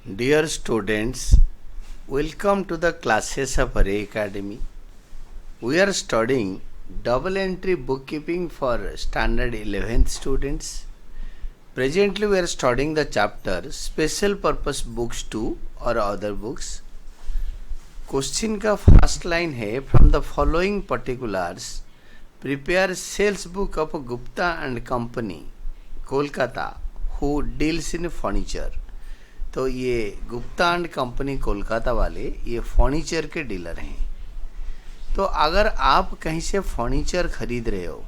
Dear students, welcome to the classes of Array Academy. We are studying double entry bookkeeping for standard 11th students. Presently we are studying the chapter special purpose books 2 or other books. Question का first line है from the following particulars prepare sales book of Gupta and company Kolkata who deals in furniture. तो ये Gupta and company Kolkata वाले ये furniture के dealer हैं। तो अगर आप कहीं से फर्नीचर खरीद रहे हो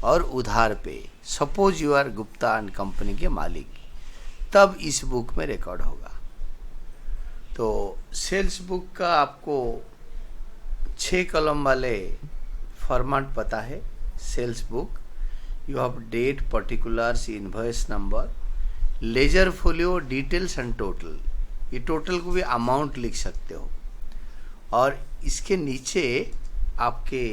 और उधार पे, suppose you are Gupta and company के मालिक, तब इस बुक में रिकॉर्ड होगा। तो सेल्स बुक का आपको 6 कॉलम वाले फॉर्मेट पता है। Sales book you have date, particulars, invoice number, ledger folio, details and total. ये टोटल को भी अमाउंट लिख सकते हो। और इसके नीचे आपके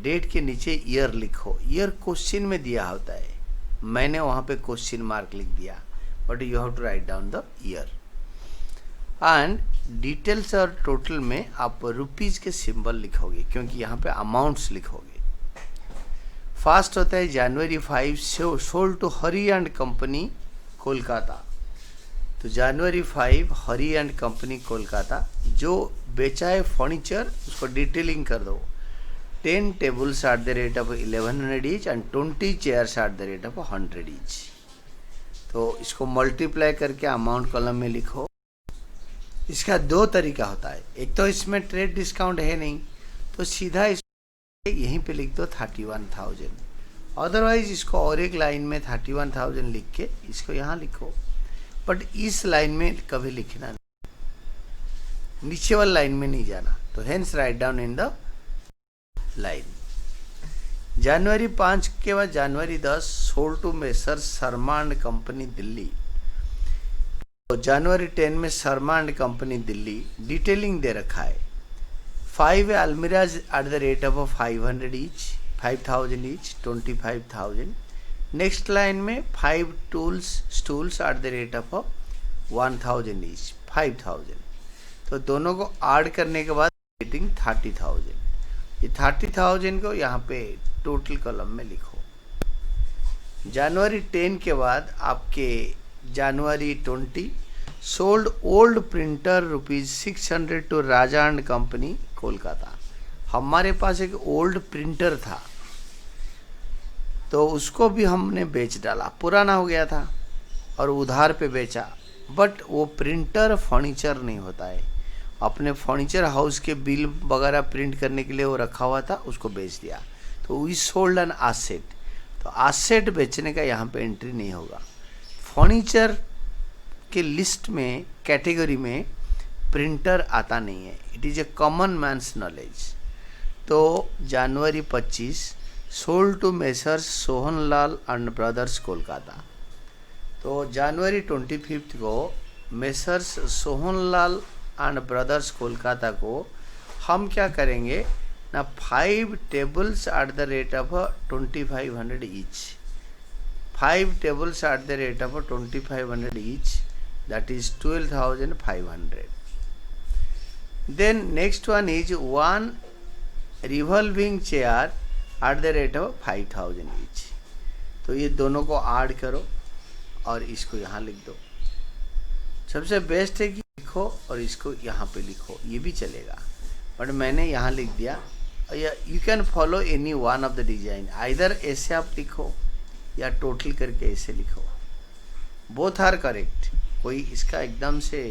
डेट के नीचे ईयर लिखो। ईयर क्वेश्चन में दिया होता है, मैंने वहाँ पे क्वेश्चन मार्क लिख दिया, but you have to write down the year. And details और टोटल में आप रुपीज़ के सिंबल लिखोगे, क्योंकि यहाँ पे अमाउंट्स लिखोगे। फर्स्ट होता है January 5 sold to Hari and company Kolkata. तो January 5 Hari and company Kolkata जो बेचा है फर्नीचर, उसको डिटेलिंग कर दो। 10 tables at the rate of 1100 each and 20 chairs at the rate of 100 each. तो इसको मल्टीप्लाई करके अमाउंट कॉलम में लिखो। इसका 2 तरीका होता है। एक तो इसमें ट्रेड डिस्काउंट है नहीं, तो सीधा यहीं पे लिख दो 31,000। अदरवाइज इसको और एक लाइन में 31,000 लिख के इसको यहाँ लिखो, बट इस लाइन में कभी लिखना नहीं, नीचे वाली लाइन में नहीं जाना। तो hence write down in the line. जनवरी 5 के बाद January 10 sold to Messrs Sharma and company Delhi. तो जनवरी 10 में Sharma and company Delhi detailing दे रखा है। 5 almirahs at the rate of 500 each, 5,000 each, 25,000। Next line में 5 stools at the rate of 1,000 each, 5,000। तो दोनों को ऐड करने के बाद गेटिंग 30,000। ये 30,000 को यहाँ पे टोटल कॉलम में लिखो। जनवरी 10 के बाद आपके January 20 sold old printer ₹600 to Raja and company Kolkata. हमारे पास एक ओल्ड प्रिंटर था, तो उसको भी हमने बेच डाला, पुराना हो गया था और उधार पे बेचा। बट वो प्रिंटर फर्नीचर नहीं होता है, अपने फर्नीचर हाउस के बिल वगैरह प्रिंट करने के लिए वो रखा हुआ था, उसको बेच दिया। तो वी सोल्ड एन एसेट। तो एसेट बेचने का यहाँ पे एंट्री नहीं होगा। फर्नीचर के लिस्ट में, कैटेगरी में प्रिंटर आता नहीं है। It is a common man's knowledge. तो जनवरी 25 sold to messrs Sohanlal and brothers Kolkata. तो जनवरी 25 को messrs Sohanlal and brothers Kolkata को हम क्या करेंगे ना, 5 tables at the rate of 2,500 each. 5 tables at the rate of 2,500 each, that is 12,500. Then next one is 1 revolving chair at the rate of 5,000 each. तो ये दोनों को ऐड करो और इसको यहाँ लिख दो। सबसे बेस्ट है कि लिखो और इसको यहाँ पे लिखो, ये भी चलेगा, बट मैंने यहाँ लिख दिया। You can follow any one of the design, either ऐसे आप लिखो या टोटल करके ऐसे लिखो, बोथ आर करेक्ट, कोई इसका एकदम से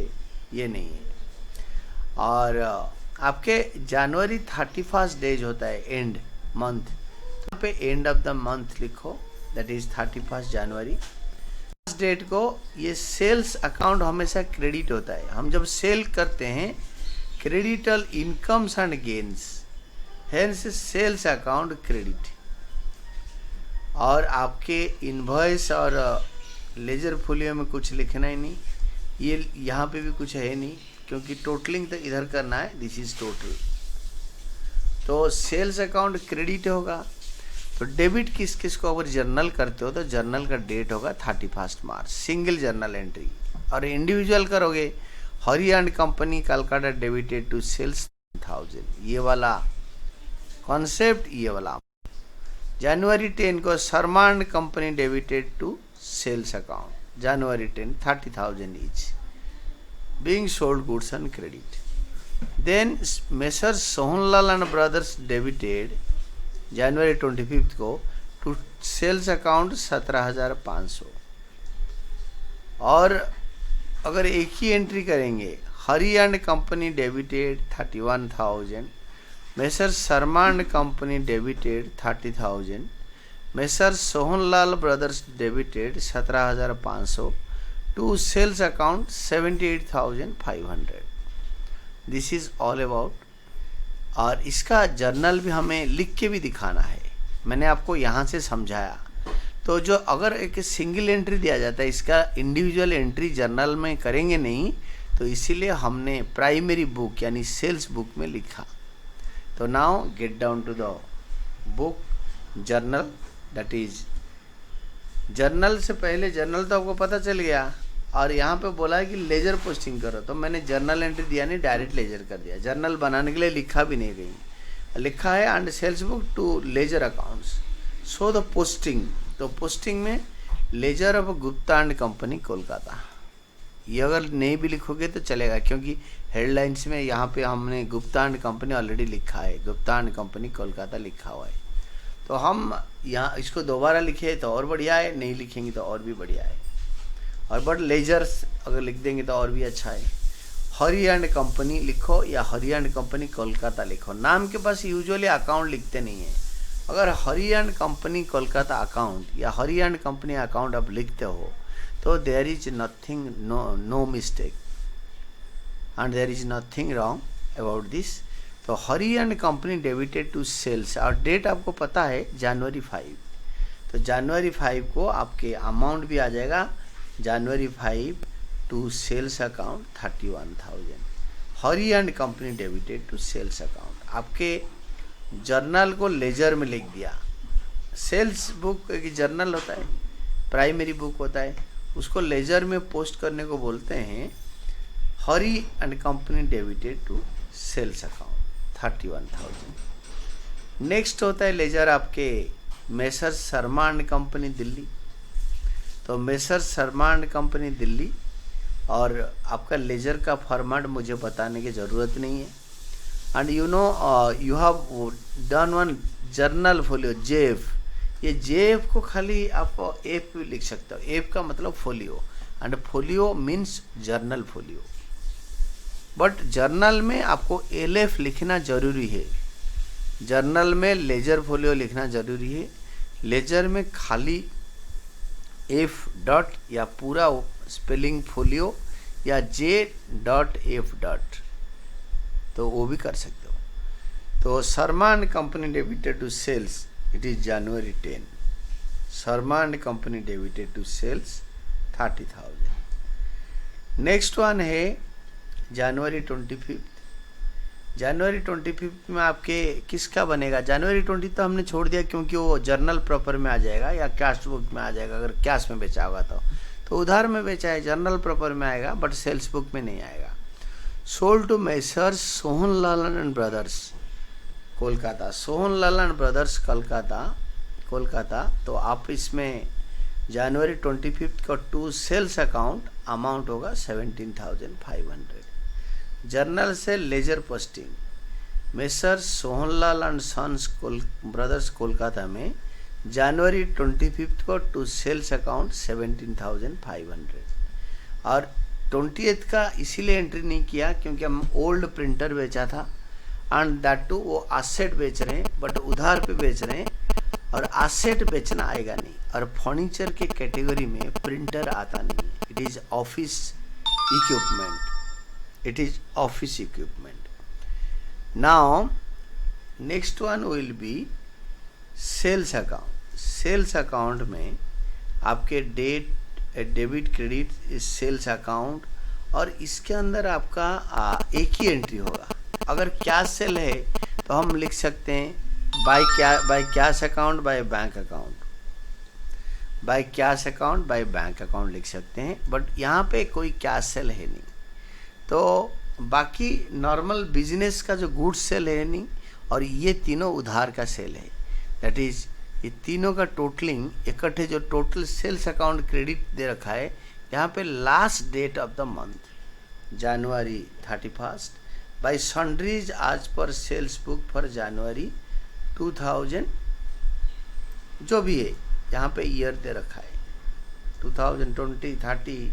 ये नहीं है। और आपके जनवरी 31 डेज होता है, एंड मंथ, तो पे एंड ऑफ द मंथ लिखो, that is 31 January. Last date को ये सेल्स अकाउंट हमेशा क्रेडिट होता है। हम जब सेल करते हैं credit all incomes and gains, hence sales account credit. और आपके इनवॉइस और लेजर फोलियो में कुछ लिखना ही नहीं, ये यहाँ पे भी कुछ है नहीं, क्योंकि टोटलिंग तो इधर करना है, दिस इज टोटल। तो सेल्स अकाउंट क्रेडिट होगा। तो डेबिट किस किस को अगर जर्नल करते हो तो जर्नल का डेट होगा 31 मार्च, सिंगल जर्नल एंट्री। और इंडिविजुअल करोगे Hari and company Calcutta debited to sales 1000, ये वाला कॉन्सेप्ट, ये वाला। जनवरी 10 को Sharma and company debited to sales account, जनवरी 10 30,000 each being sold goods on credit. Then Messrs Sohanlal and Brothers debited January 25 को टू सेल्स अकाउंट 17,500। और अगर एक ही एंट्री करेंगे, Hari and company debited 31,000, messrs Sharma and company debited 30,000, messrs Sohanlal brothers debited 17,500 to sales account 78,500। This is all about. और इसका journal भी हमें लिख के भी दिखाना है, मैंने आपको यहाँ से समझाया। तो जो अगर एक सिंगल एंट्री दिया जाता है, इसका इंडिविजुअल एंट्री जर्नल में करेंगे नहीं, तो इसीलिए हमने प्राइमरी बुक यानी सेल्स बुक में लिखा। तो now get down to the book journal, that is journal से पहले जर्नल तो आपको पता चल गया, और यहाँ पे बोला है कि लेजर पोस्टिंग करो, तो मैंने जर्नल एंट्री दिया नहीं, डायरेक्ट लेजर कर दिया। जर्नल बनाने के लिए लिखा भी नहीं कहीं, लिखा है and sales book to ledger accounts so the posting. तो पोस्टिंग में ledger of Gupta and company Kolkata, ये अगर नहीं भी लिखोगे तो चलेगा, क्योंकि हेडलाइंस में यहाँ पे हमने गुप्ता एंड कंपनी ऑलरेडी लिखा है, गुप्ता एंड कंपनी कोलकाता लिखा हुआ है। तो हम यहाँ इसको दोबारा लिखे तो और बढ़िया है, नहीं लिखेंगे तो और भी बढ़िया है। और बट लेजर्स अगर लिख देंगे तो और भी अच्छा है। हरी एंड कंपनी लिखो या हरी एंड कंपनी कोलकाता लिखो, नाम के पास यूजुअली अकाउंट लिखते नहीं है। अगर Hari and company Kolkata account या हरी एंड कंपनी अकाउंट आप लिखते हो तो there is nothing, no mistake and there is nothing wrong about this. तो Hari and company debited to sales, और डेट आपको पता है जनवरी 5, तो जनवरी 5 को आपके अमाउंट भी आ जाएगा, January 5 to sales account 31,000। Hari and company debited to sales account, आपके जर्नल को लेजर में लिख दिया। सेल्स बुक एक जर्नल होता है, प्राइमरी बुक होता है, उसको लेजर में पोस्ट करने को बोलते हैं Hari and company debited to sales account 31,000। Next होता है लेजर आपके messrs Sharma and company Delhi, तो messrs Sharma and company Delhi, और आपका लेजर का फॉर्मेट मुझे बताने की ज़रूरत नहीं है। And you know you have done one journal folio Jeff, ये जेफ को खाली आप एफ भी लिख सकते हो, एफ का मतलब folio, and folio means journal folio. But journal में आपको एलएफ लिखना जरूरी है, जर्नल में लेजर फोलियो लिखना जरूरी है। लेजर में खाली एफ डॉट या पूरा स्पेलिंग फोलियो या J.F. तो वो भी कर सकते हो। तो Sharma and company debited to sales, it is January 10, Sharma and company debited to sales 30,000। Next one है जनवरी 25। जनवरी 25 में आपके किसका बनेगा? जनवरी 20 तो हमने छोड़ दिया क्योंकि वो जर्नल प्रॉपर में आ जाएगा या कैश बुक में आ जाएगा, अगर कैश में बेचा होगा तो उधार में बेचा है, जर्नल प्रॉपर में आएगा बट सेल्स बुक में नहीं आएगा। Sold to messrs Sohanlal and brothers Kolkata, Sohanlal and brothers Kolkata. तो आप इसमें जनवरी 25 का टू सेल्स अकाउंट अमाउंट होगा 17,500। जर्नल से ledger posting messrs Sohanlal and sons brothers Kolkata में जनवरी 25 को टू सेल्स अकाउंट 17,500। और 20th का इसीलिए एंट्री नहीं किया क्योंकि हम ओल्ड प्रिंटर बेचा था, एंड दैट टू वो एसेट बेच रहे हैं बट उधार पे बेच रहे हैं, और एसेट बेचना आएगा नहीं, और फर्नीचर के कैटेगरी में प्रिंटर आता नहीं, it is office equipment, it is office equipment. Now next one will be sales account. Sales account में आपके डेबिट क्रेडिट सेल्स अकाउंट, और इसके अंदर आपका एक ही एंट्री होगा। अगर कैश सेल है तो हम लिख सकते हैं by cash account by bank account, by cash account by bank account लिख सकते हैं, बट यहाँ पे कोई कैश सेल है नहीं। तो बाकी नॉर्मल बिजनेस का जो गुड्स सेल है नहीं, और ये तीनों उधार का सेल है। दैट इज ये तीनों का टोटलिंग इकट्ठे जो टोटल सेल्स अकाउंट क्रेडिट दे रखा है, यहाँ पे last date of the month January 31 by sundries आज पर सेल्स बुक फॉर जनवरी 2000 जो भी है यहाँ पे ईयर दे रखा है 2020, 30,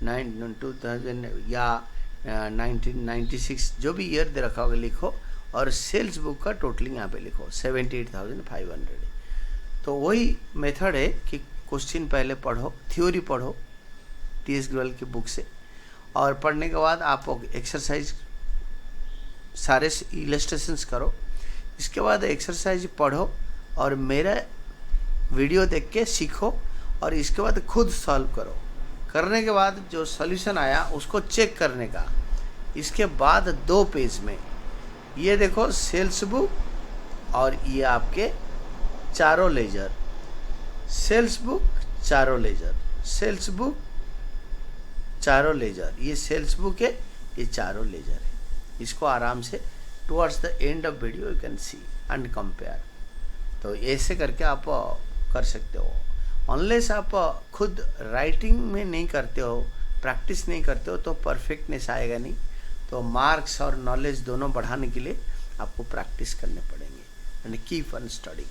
2000 या 1996 जो भी ईयर दे रखा होगा लिखो, और सेल्स बुक का टोटलिंग यहाँ पे लिखो 78,500। तो वही मेथड है कि क्वेश्चन पहले पढ़ो, थ्योरी पढ़ो टी.एस. ग्रोवल की बुक से, और पढ़ने के बाद आप एक्सरसाइज सारे इलस्ट्रेशंस करो। इसके बाद एक्सरसाइज पढ़ो और मेरा वीडियो देख के सीखो, और इसके बाद खुद सॉल्व करो। करने के बाद जो सॉल्यूशन आया उसको चेक करने का। इसके बाद 2 पेज में ये देखो सेल्स बुक, और ये आपके चारों लेजर, सेल्स बुक चारों लेजर, सेल्स बुक चारों लेजर, ये सेल्स बुक है, ये चारों लेजर है। इसको आराम से towards the end of video you can see and compare. तो ऐसे करके आप कर सकते हो। अनलेस आप खुद राइटिंग में नहीं करते हो, प्रैक्टिस नहीं करते हो, तो परफेक्टनेस आएगा नहीं। तो मार्क्स और नॉलेज दोनों बढ़ाने के लिए आपको प्रैक्टिस करने पड़ेंगे। And keep on studying.